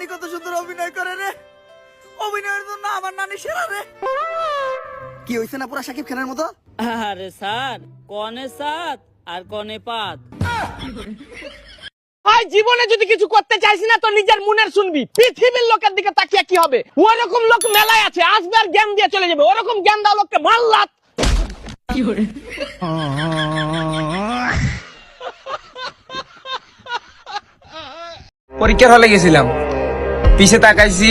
নানি কত সুন্দর অভিনয় করে রে, অভিনয়ের জন্য আমার নানি সেরা রে। কি হইছে না পুরা শাকিব খানের মতো? আরে স্যার, কনে সাত আর কনে পাত। ভাই জীবনে যদি কিছু করতে চাইছি না তো নিজের মনের শুনবি। পৃথিবীর লোকের দিকে তাকিয়ে কি হবে? ওরকম লোক মেলায় আছে, আসবে আর জ্ঞান দিয়ে চলে যাবে। ওরকম জ্ঞান দাও লোককে মাল্লাত। কি করে? পরীক্ষার হলে গেছিলাম, পিছে তাকাইছি,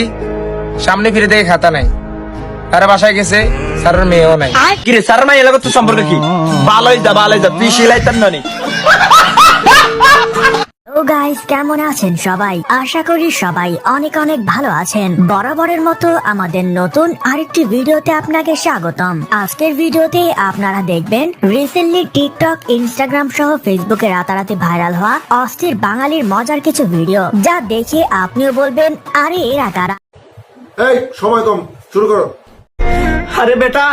সামনে ফিরে দেখে খাতা নাই। তারা বাসায় গেছে, স্যারের মেয়েও নাই। কিরে স্যার মাই এলাকা তো সম্পর্ক কি? ভালোই যা তুই সিলাইতাম নানি। ও গাইস, কেমন আছেন সবাই? আশা করি সবাই অনেক অনেক ভালো আছেন। বরাবরের মতো আমাদের নতুন আরেকটি ভিডিওতে আপনাকে স্বাগতম। আজকের ভিডিওতে আপনারা দেখবেন রিসেন্টলি টিকটক, ইনস্টাগ্রাম সহ ফেসবুকে রাতারাতি ভাইরাল হওয়া অস্থির বাঙালির মজার কিছু ভিডিও, যা দেখে আপনিও বলবেন আরে এরা কারা। এই সময় কম, শুরু করো। আরে বেটা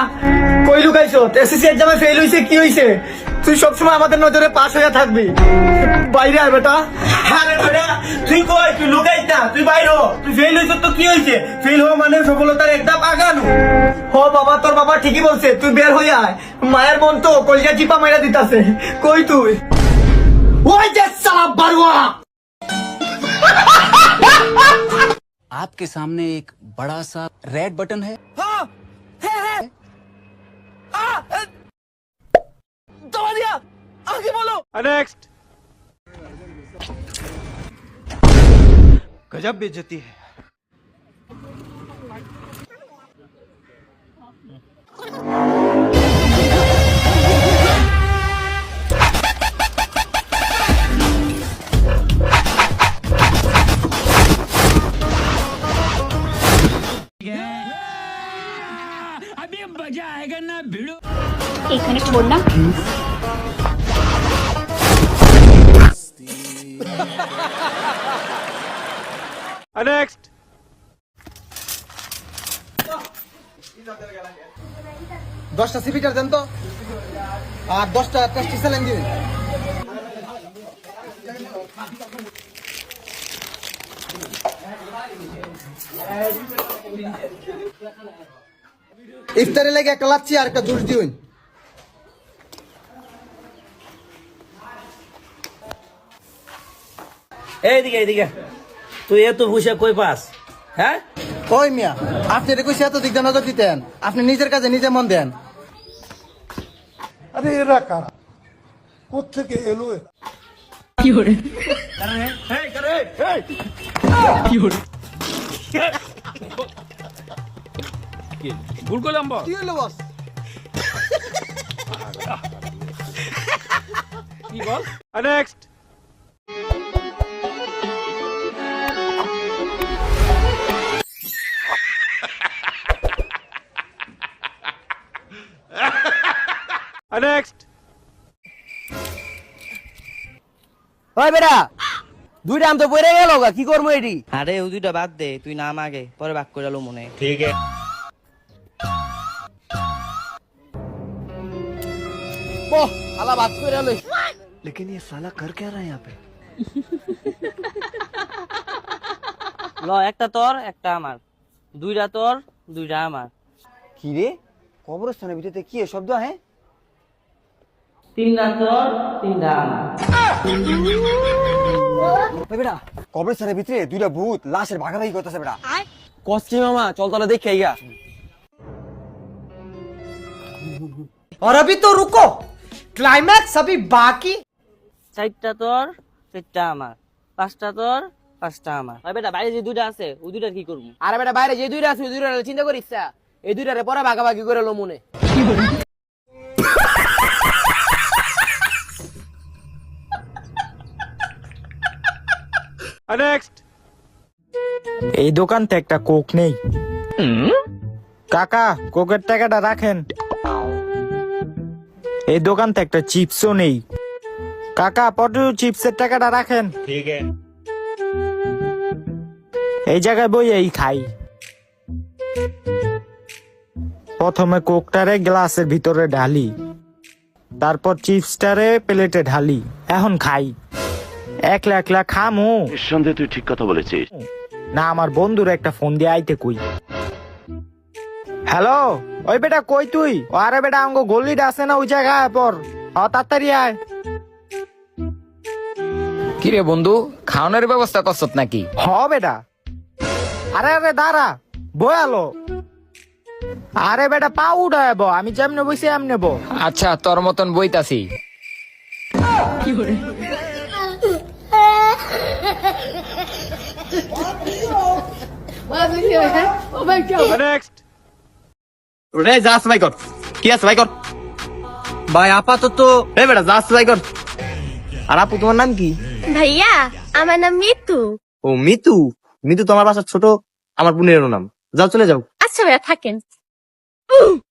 কই লুকাইছো? এসএসসি এক্সামে ফেল হইছে, কি হইছে? তুই সবসময় আমাদের নজরে পাস হয়ে থাকবি। বাইরে আয় বেটা। আরে বেটা তুই কই? তুই লুকাইস না, তুই বাইরে হ। তুই ফেল হইছ তো কি হইছে? ফেল হওয়া মানে সফলতার একটা আগানো। ও বাবা, তোর বাবা ঠিকই বলছে, তুই বের হয়ে আয়। মায়ের মন তো কলজা চিপা মাইরা দিতাছে। কই তুই? ওই যে সালা বারুয়া। आपके सामने एक बड़ा सा रेड बटन है। दबा दिया, आगे बोलो। नेक्स्ट। गजब बेइज्जती है। এখানে ছোড়লাম। नेक्स्ट। 10টা সিপিটার দেন তো, আর 10টা টেস্টি স্যালাইন দিন। ইফতারে লেগে একটা লাচ্ছি আর একটা জুস দিন। এইদিকে এইদিকে, তুই এত পয়সা কই পাস? হ্যাঁ, কই মিয়া, আপনি এটা কইছি এত দিক দিয়ে নজর দিতেন, আপনি নিজের কাজে নিজে মন দেন। আরে এরা কারা, কোত্থেকে এলো এরা? কি করে? ভুল করলাম বস। কি হলো বস? কি বল? নেক্সট। নেক্সট। ওই বেটা, দুইটা আম তো পড়ে গেল, কি করবো এটি? আরে ওই দুইটা বাদ দে, তুই নাম আগে, পরে বাক করে লো মনে। ठीक है। ওহ, আলা বাদ করে লই। लेकिन ये साला कर क्या रहा है यहाँ पे? ল, একটা তোর একটা আমার, দুইটা তোর দুইটা আমার। কি রে, কবরস্থানের ভিতরে কি শব্দ? হ্যাঁ, তিনটা তোর তিনটা আমার। বেটা কবরস্থানের ভিতরে দুইটা ভূত লাশের ভাগাভাগি করতেছে বেটা। कॉस्ट्यूम मामा चल तला देख आएगा। और अभी तो रुको, क्लाइमैक्स अभी बाकी। চারটা তোর চারটা আমার, পাঁচটা তোর পাঁচটা আমার। ওই বেটা বাইরে যে দুইটা আছে ওই দুইটার কি করবো? আরে বেটা বাইরে যে দুইটা আছে ওই দুইটা চিন্তা করিস না, এই দুইটারে পরে ভাগাভাগি করে লো মনে। নেক্সট। এই দোকানতে একটা কোক নেই? কাকা কোকের টাকাটা রাখেন। এই দোকানতে একটা চিপসও নেই। কাকা পটেটো চিপসের টাকাটা রাখেন। ঠিক আছে। এই জায়গায় বই এই খাই। প্রথমে কোকটারে গ্লাসের ভিতরে ঢালি, তারপর চিপসটারে প্লেটে ঢালি, এখন খাই। একলা একলা খামু? নিঃসন্দেহে তুই ঠিক কথা বলেছিস। না আমার বন্ধুর একটা ফোন দিয়ে আইতে কই। হ্যালো, ওই বেটা কই তুই? আরে বেটা আঙ্গো গলিটা আছে না ওই জায়গায় পর, তাড়াতাড়ি আয়। কি রে বন্ধু, খাওয়ানোর ব্যবস্থা করছত নাকি? বেটা, আরে আরে দাঁড়া, বয়ালো। আরে বেটা পা উঠাব, আমি যেমনে বইছি এমনে বো। আচ্ছা তোর মতন বইতাছি। ভাই আপাতত বেটা যাস ভাই কর। আর আপু তোমার নাম কি? ভাইয়া আমার নাম মিতু। ও মিতু। মিতু তোমার বাসার ছোট, আমার বোনেরও নাম। যাও চলে যাও। আচ্ছা ভাইয়া থাকেন।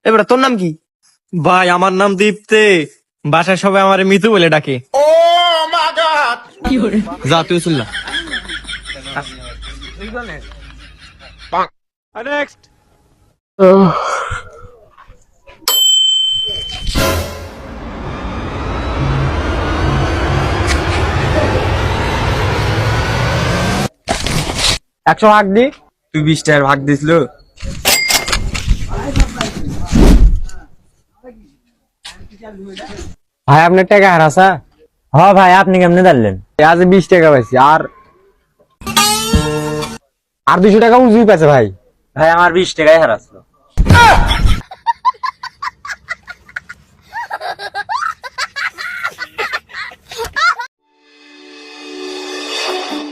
এবার তোর নাম কি? ভাই আমার নাম দীপ্তে, বাসায় সবাই আমার মিতু বলে ডাকে। যা তুই শুনলা। একশো ভাগ দি। তুই 20 টাকার ভাগ দিছিল। ভাই আপনার টাকা হারাসা? হ্যাঁ ভাই, আপনি কেমনে জানলেন? আজ 20 টাকা পাইছি, আর 200 টাকা উজুই পাইছে ভাই। ভাই আমার 20 টাকাই হারাচ্ছিল।